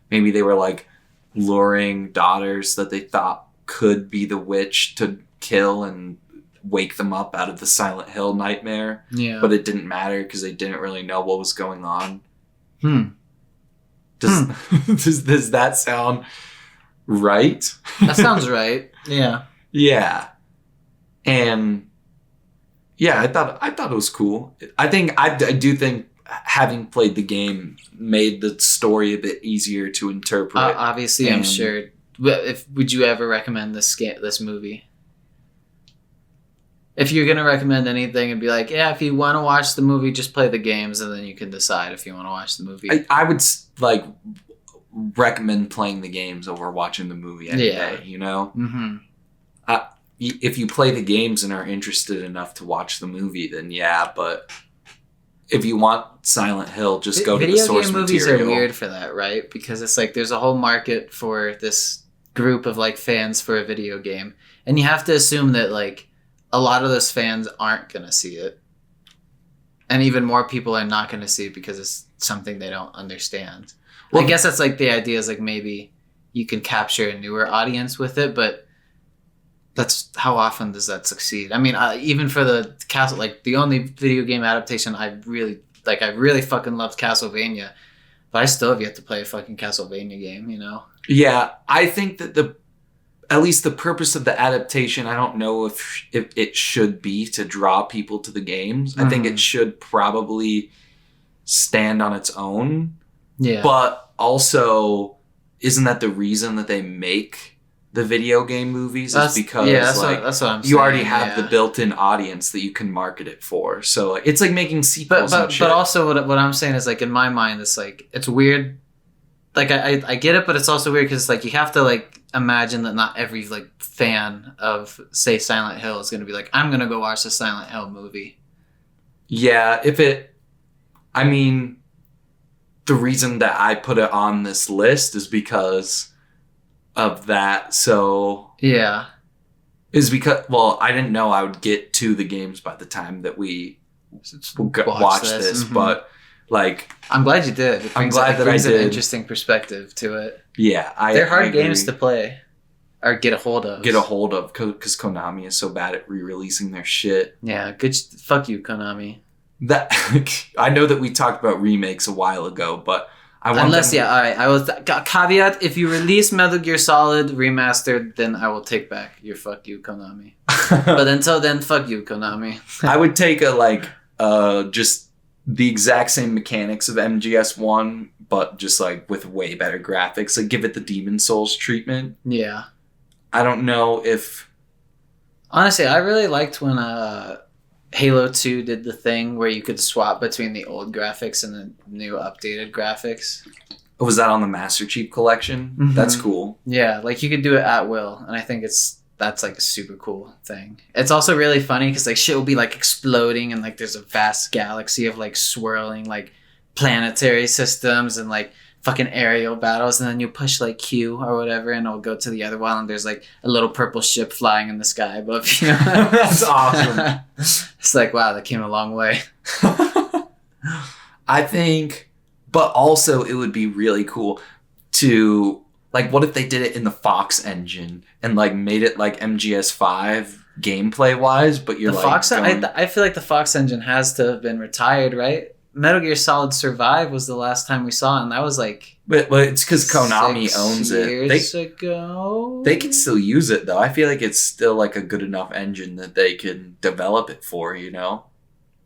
maybe they were like luring daughters that they thought could be the witch to kill and wake them up out of the Silent Hill nightmare. Yeah. But it didn't matter because they didn't really know what was going on. Does that sound right? That sounds right. Yeah. Yeah. And yeah, I thought it was cool. I do think having played the game made the story a bit easier to interpret. Obviously, I'm sure. Would you ever recommend this movie? If you're gonna recommend anything, and be like, yeah, if you want to watch the movie, just play the games, and then you can decide if you want to watch the movie. I would like recommend playing the games over watching the movie any day. You know. Mm-hmm. If you play the games and are interested enough to watch the movie, then yeah. But if you want Silent Hill, just go to the source material. Video game movies are weird for that, right? Because it's like there's a whole market for this group of like fans for a video game, and you have to assume that like a lot of those fans aren't gonna see it, and even more people are not gonna see it because it's something they don't understand. Well, I guess that's like the idea is like maybe you can capture a newer audience with it, but that's how often does that succeed? I mean, even for the Castle, like the only video game adaptation I really fucking loved Castlevania, but I still have yet to play a fucking Castlevania game, you know? Yeah, I think that at least the purpose of the adaptation, I don't know if it should be to draw people to the games. Mm-hmm. I think it should probably stand on its own. Yeah. But also, isn't that the reason that they make the video game movies? Is because that's what I'm saying. You already have the built-in audience that you can market it for. So it's like making sequels. But also what I'm saying is like in my mind, it's like it's weird. Like I get it, but it's also weird because like you have to like imagine that not every like fan of say Silent Hill is going to be like, I'm going to go watch the Silent Hill movie. Yeah, I mean, the reason that I put it on this list is because of that. So yeah, is because I didn't know I would get to the games by the time that we watch this, mm-hmm. But like, I'm glad you did. I'm glad that I did. An interesting perspective to it. Yeah, they're hard games to play or get a hold of. Because Konami is so bad at re-releasing their shit. Yeah, good. Fuck you, Konami. That I know that we talked about remakes a while ago, but I want all right. I will caveat: if you release Metal Gear Solid remastered, then I will take back your fuck you, Konami. But until then, fuck you, Konami. I would take just the exact same mechanics of MGS1, but just like with way better graphics. Like give it the Demon Souls treatment. Yeah. I don't know if... Honestly, I really liked when Halo 2 did the thing where you could swap between the old graphics and the new updated graphics. Oh, was that on the Master Chief Collection? Mm-hmm. That's cool. Yeah, like you could do it at will, and I think that's like a super cool thing. It's also really funny because like shit will be like exploding and like there's a vast galaxy of like swirling like planetary systems and like fucking aerial battles, and then you push like Q or whatever and it'll go to the other one and there's like a little purple ship flying in the sky above you. That's awesome. It's like, wow, that came a long way. I think, but also it would be really cool to, like, what if they did it in the Fox engine and like made it like MGS5 gameplay wise, but you're the like Fox. going... I feel like the Fox engine has to have been retired, right? Metal Gear Solid Survive was the last time we saw it, and that was like... But it's because Konami owns it. Years ago? They can still use it, though. I feel like it's still like a good enough engine that they can develop it for, you know?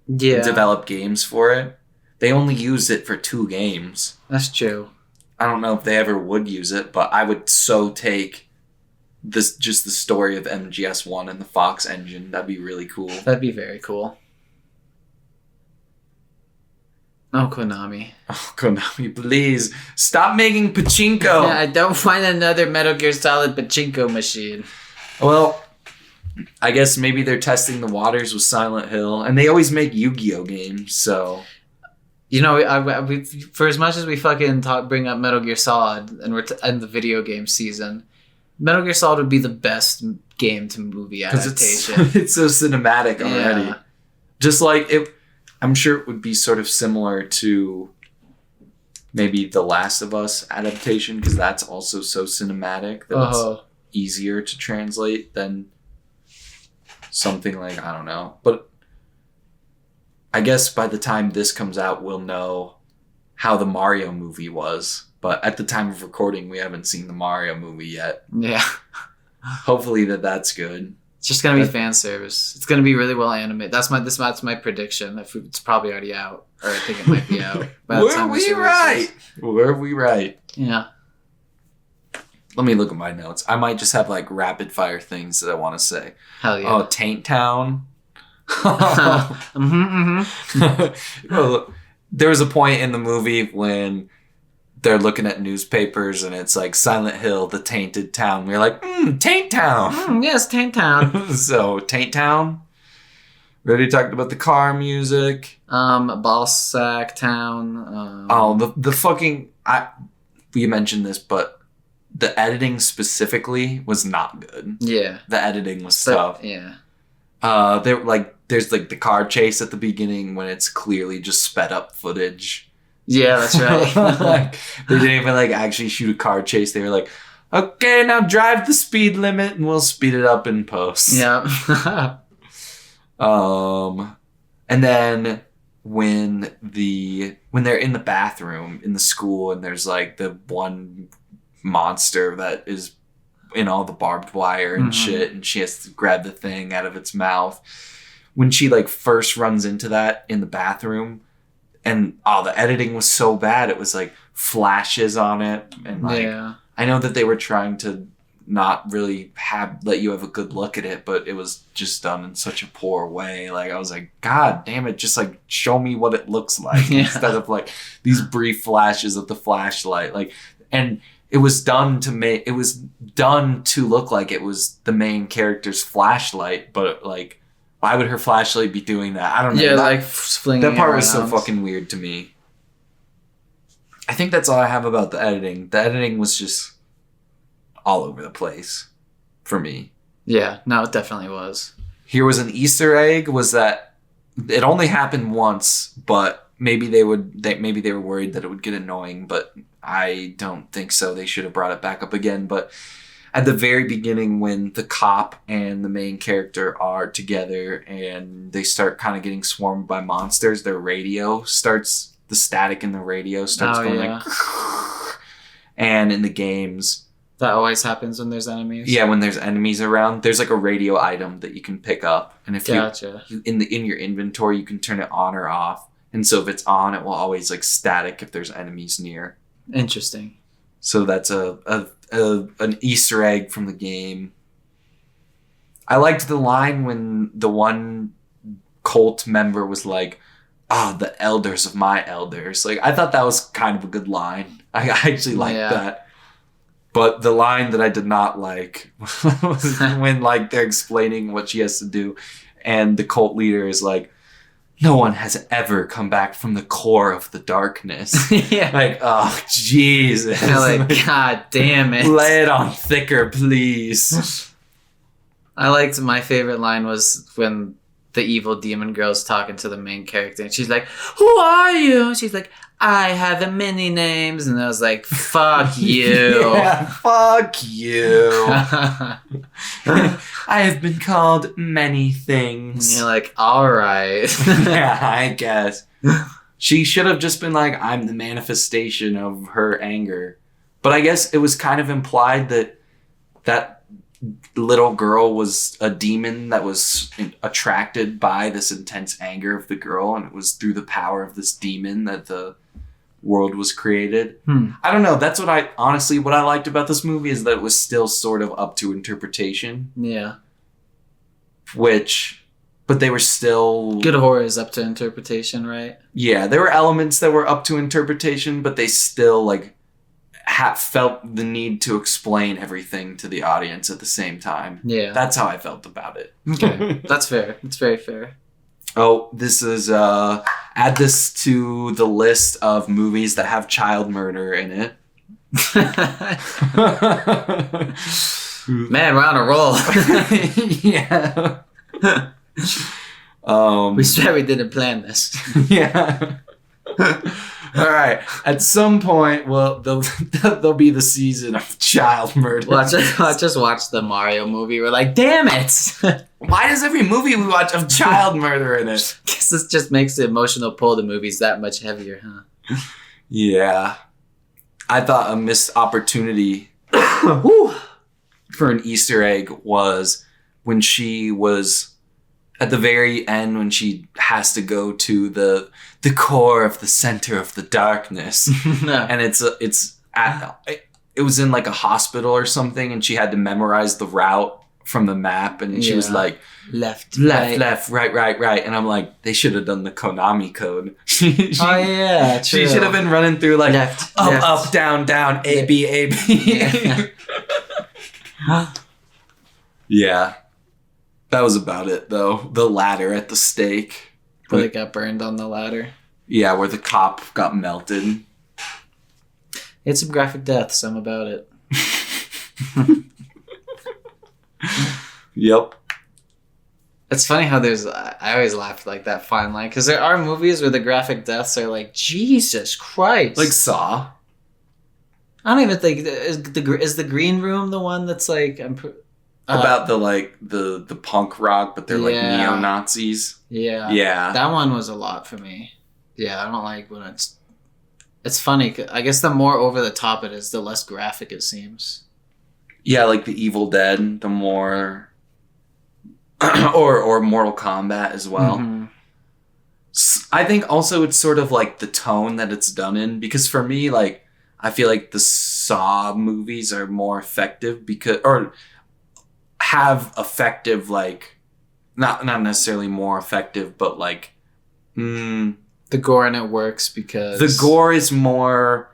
Yeah. Develop games for it. They only used it for 2 games. That's true. I don't know if they ever would use it, but I would so take this, just the story of MGS1 and the Fox engine. That'd be really cool. That'd be very cool. Oh, Konami. Oh, Konami, please stop making pachinko. Yeah, I don't find another Metal Gear Solid pachinko machine. Well, I guess maybe they're testing the waters with Silent Hill, and they always make Yu-Gi-Oh games, so... You know, we for as much as we fucking bring up Metal Gear Solid, and we're in the video game season, Metal Gear Solid would be the best game to movie adaptation. It's so cinematic already. Yeah. Just like it... I'm sure it would be sort of similar to maybe The Last of Us adaptation, because that's also so cinematic that it's easier to translate than something like, I don't know. But I guess by the time this comes out, we'll know how the Mario movie was. But at the time of recording, we haven't seen the Mario movie yet. Yeah. Hopefully that's good. It's just gonna be fan service. It's gonna be really well animated. That's my prediction. It's probably already out, or I think it might be out. Were we right? Were we right? Yeah. Let me look at my notes. I might just have like rapid fire things that I want to say. Hell yeah. Oh, Taint Town. Well, there was a point in the movie when they're looking at newspapers and it's like Silent Hill, the tainted town. We're like, Taint Town. Yes, Taint Town. So, Taint Town. We already talked about the car music. Ballsack Town. The fucking... we mentioned this, but the editing specifically was not good. Yeah. The editing was tough. Yeah. There's like the car chase at the beginning when it's clearly just sped up footage. Yeah, that's right. Like, they didn't even like actually shoot a car chase. They were like, okay, now drive the speed limit and we'll speed it up in post. Yeah. And then when they're in the bathroom in the school and there's like the one monster that is in all the barbed wire and shit, and she has to grab the thing out of its mouth. When she like first runs into that in the bathroom, and the editing was so bad, it was like flashes on it, and like I know that they were trying to not really let you have a good look at it, but it was just done in such a poor way. Like I was like, God damn it, just like show me what it looks like instead of like these brief flashes of the flashlight. Like, and it was done to look like it was the main character's flashlight, but like, why would her flashlight be doing that? I don't know. Yeah, like flinging that part was so fucking weird to me. I think that's all I have about the editing. The editing was just all over the place for me. Yeah, no, it definitely was. Here was an Easter egg, was that it only happened once, but maybe they were worried that it would get annoying, but I don't think so. They should have brought it back up again. But at the very beginning, when the cop and the main character are together and they start kind of getting swarmed by monsters, their radio starts, the static in the radio starts going like, and in the games, that always happens when there's enemies. Yeah, when there's enemies around, there's like a radio item that you can pick up, and if you in your inventory, you can turn it on or off. and so if it's on, it will always like static if there's enemies near. Interesting. So that's an Easter egg from the game. I liked the line when the one cult member was like, the elders of my elders. Like, I thought that was kind of a good line. I actually liked that. But the line that I did not like was when, like, they're explaining what she has to do, and the cult leader is like, no one has ever come back from the core of the darkness. Yeah. Like, oh, Jesus. Like, God damn it. Lay it on thicker, please. I liked, my favorite line was when the evil demon girl's talking to the main character, and she's like, who are you? And she's like, I have many names. And I was like, fuck you. Yeah, fuck you. I have been called many things. And you're like, all right. Yeah, I guess. She should have just been like, I'm the manifestation of her anger. But I guess it was kind of implied that that little girl was a demon that was attracted by this intense anger of the girl, and it was through the power of this demon that the world was created. I don't know. That's what I liked about this movie, is that it was still sort of up to interpretation. Yeah. But they were still... Good horror is up to interpretation, right? Yeah, there were elements that were up to interpretation, but they still, like, felt the need to explain everything to the audience at the same time. Yeah. That's how I felt about it. Okay. That's fair. It's very fair. Oh, this is, add this to the list of movies that have child murder in it. Man, we're on a roll. Yeah. We swear we didn't plan this. Yeah. All right. At some point, well, there'll be the season of child murder. Let's just watch the Mario movie. We're like, damn it! Why does every movie we watch have child murder in it? Guess this just makes the emotional pull of the movies that much heavier, huh? Yeah. I thought a missed opportunity for an Easter egg was when she was at the very end, when she has to go to the core of the center of the darkness. And it was in like a hospital or something, and she had to memorize the route from the map, and she was like, left, right. And I'm like, they should have done the Konami code. Oh yeah, true. She should have been running through like left, up, down, A, B, A, B. Yeah. That was about it, though. The ladder at the stake. Where they got burned on the ladder. Yeah, where the cop got melted. It's some graphic deaths. I'm about it. Yep. It's funny how I always laugh like that fine line, because there are movies where the graphic deaths are like, Jesus Christ. Like Saw. I don't even think, is the green room the one that's like, about the punk rock, but they're like neo-Nazis. Yeah. Yeah. That one was a lot for me. Yeah, I don't like when it's funny. I guess the more over the top it is, the less graphic it seems. Yeah, like the Evil Dead, the more... or Mortal Kombat as well. Mm-hmm. I think also it's sort of like the tone that it's done in, because for me, like, I feel like the Saw movies are more effective or have effective, like, not necessarily more effective, but like, the gore in it works because the gore is more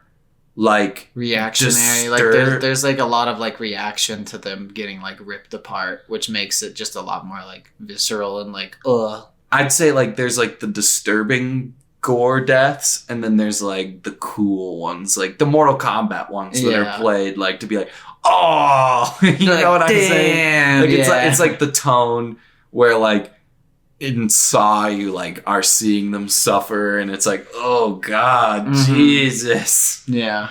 like reactionary. Like there's like a lot of like reaction to them getting like ripped apart, which makes it just a lot more like visceral and like ugh. I'd say like there's like the disturbing gore deaths, and then there's like the cool ones, like the Mortal Kombat ones that are played like to be like, oh, you know what I'm saying? Like it's like the tone where like in Saw you like are seeing them suffer, and it's like, oh God, Jesus. Yeah.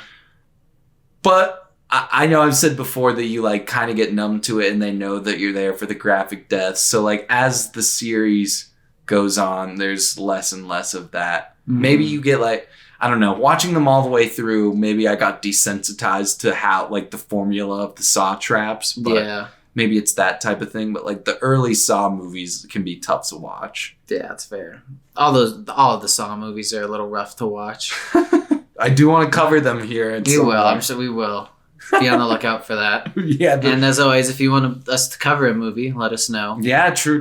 But I know I've said before that you like kind of get numb to it, and they know that you're there for the graphic deaths. So like as the series goes on, there's less and less of that. Maybe you get like, I don't know, watching them all the way through, maybe I got desensitized to how like the formula of the Saw traps. But maybe it's that type of thing. But like the early Saw movies can be tough to watch. Yeah, that's fair. All of the Saw movies are a little rough to watch. I do want to cover them here. We will. I'm sure we will. Be on the lookout for that. Yeah. And as always, if you want us to cover a movie, let us know. Yeah, true.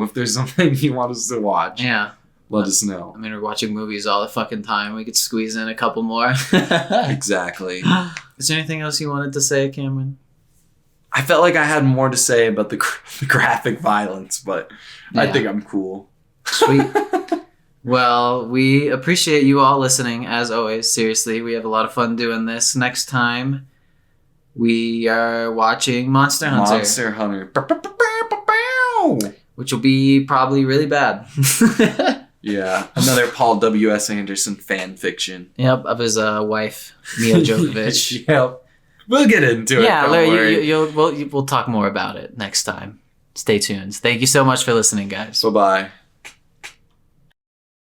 If there's something you want us to watch, Yeah. let us know. I mean, we're watching movies all the fucking time. We could squeeze in a couple more. Exactly. Is there anything else you wanted to say, Cameron? I felt like I had more to say about the graphic violence, but I think I'm cool. Sweet. Well, we appreciate you all listening, as always. Seriously, we have a lot of fun doing this. Next time, we are watching Monster Hunter. Which will be probably really bad. Yeah, another Paul W.S. Anderson fan fiction. Yep, of his wife, Mia Djokovic. Yep. We'll get into it. Yeah, don't worry. we'll talk more about it next time. Stay tuned. Thank you so much for listening, guys. Bye-bye.